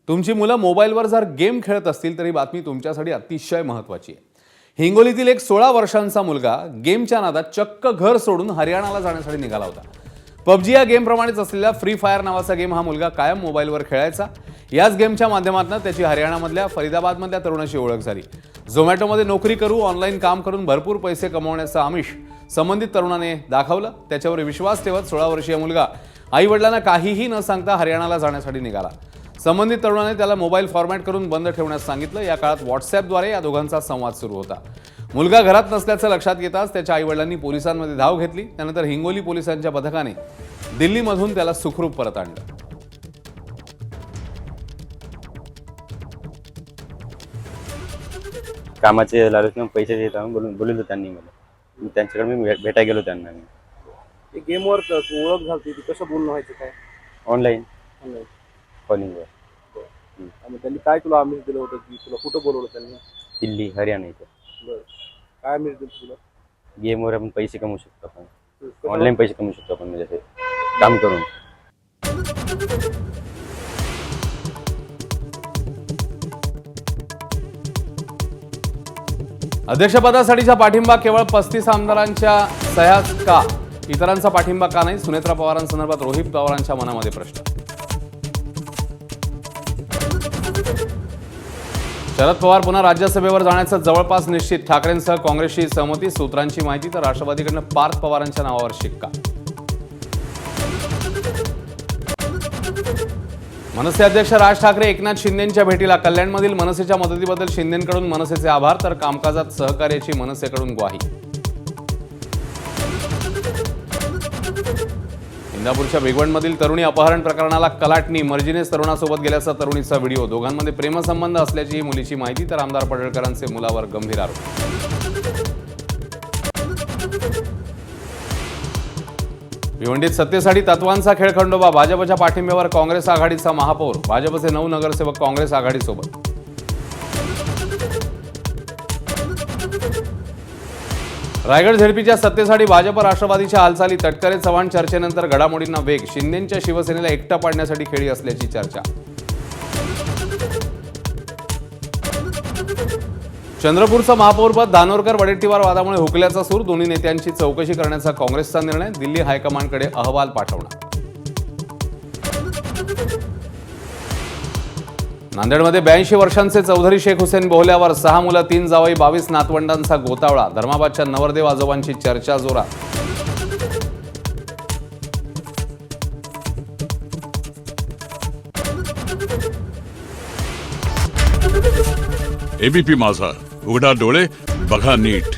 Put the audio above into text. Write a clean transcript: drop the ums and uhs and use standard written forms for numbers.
तुमची मुलं मोबाईलवर जर गेम खेळत असतील तर ही बातमी तुमच्यासाठी अतिशय महत्त्वाची आहे. हिंगोलीतील एक 16 वर्षांचा मुलगा गेमच्या नादात चक्क घर सोडून हरियाणाला जाण्यासाठी निघाला होता. पबजी या गेमप्रमाणेच असलेला फ्री फायर नावाचा गेम हा मुलगा कायम मोबाईलवर खेळायचा. याच गेमच्या माध्यमातून त्याची हरियाणामधल्या फरीदाबादमधल्या तरुणाशी ओळख झाली. झोमॅटोमध्ये नोकरी करू, ऑनलाईन काम करून भरपूर पैसे कमवण्याचं आमिष संबंधित तरुणाने दाखवलं. त्याच्यावर विश्वास ठेवत 16 वर्षीय मुलगा आई वडिलांना काहीही न सांगता हरियाणाला जाण्यासाठी निघाला. संबंधित तरुणाने त्याला मोबाईल फॉर्मॅट करून बंद ठेवण्यास सांगितलं. या काळात व्हॉट्सॲपद्वारे या दोघांचा संवाद सुरू होता. मुलगा घरात नसल्याचं लक्षात येताच त्याच्या आईवडिलांनी पोलिसांमध्ये धाव घेतली. त्यानंतर हिंगोली पोलिसांच्या पथकाने दिल्लीमधून त्याला सुखरूप परत आणलं. कामाचे लालच पैसे देत बोलवलं त्यांनी मला. त्यांच्याकडे मी भेटायला गेलो त्यांना. मी गेमवर ओळख झाली ती कसं बोलणं व्हायचं काय? ऑनलाईन ऑनलाईन कॉलिंगवर. आणि त्यांनी काय तुला आमिष दिलं होतं की तुला कुठं बोलवलं त्यांनी? दिल्ली हरियाणा इथं. बरं, काय आमिष दिलं तुला? गेमवर आपण पैसे कमवू शकतो. आपण ऑनलाईन पैसे कमवू शकतो आपण, म्हणजे काम करून. अध्यक्षपदासाठीचा पाठिंबा केवळ 35 आमदारांच्या सह्याच का? इतरांचा पाठिंबा का नाही? सुनेत्रा पवारांसंदर्भात रोहित पवारांच्या मनामध्ये प्रश्न. शरद पवार पुन्हा राज्यसभेवर जाण्याचं जवळपास निश्चित. ठाकरेंसह काँग्रेसची सहमती. सूत्रांची माहिती. तर राष्ट्रवादीकडनं पार्थ पवारांच्या नावावर शिक्का. मनसे अध्यक्ष राज ठाकरे एकनाथ शिंदेंच्या भेटीला. कल्याणमधील मनसेच्या मदतीबद्दल शिंदेंकडून मनसेचे आभार. तर कामकाजात सहकार्याची मनसेकडून ग्वाही. इंदापूरच्या भिगवणमधील तरुणी अपहरण प्रकरणाला कलाटणी. मर्जीनेच तरुणासोबत गेल्याचा तरुणीचा व्हिडिओ. दोघांमध्ये प्रेमसंबंध असल्याची मुलीची माहिती. तर आमदार पडळकरांचे मुलावर गंभीर आरोप. भिवंडीत सत्तेसाठी तत्वांचा खेळ खंडोबा. भाजपच्या पाठिंब्यावर काँग्रेस आघाडीचा महापौर. भाजपचे 9 नगरसेवक काँग्रेस आघाडीसोबत. रायगड झेडपीच्या सत्तेसाठी भाजप राष्ट्रवादीच्या हालचाली. तटकरे चव्हाण चर्चेनंतर घडामोडींना वेग. शिंदेंच्या शिवसेनेला एकटा पाडण्यासाठी खेळी असल्याची चर्चा. चंद्रपूरचं महापौरपद धानोरकर वडेट्टीवार वादामुळे हुकल्याचा सूर. दोन्ही नेत्यांची चौकशी करण्याचा काँग्रेसचा निर्णय. दिल्ली हायकमांडकडे अहवाल पाठवणार. नांदेडमध्ये 82 वर्षांचे चौधरी शेख हुसेन बोहल्यावर 6 मुलं 3 जावई 22 नातवंडांचा गोतावळा. धर्माबादच्या नवरदेव आजोबांची चर्चा जोरात. एबीपी माझा, उघडा डोळे बघा नीट.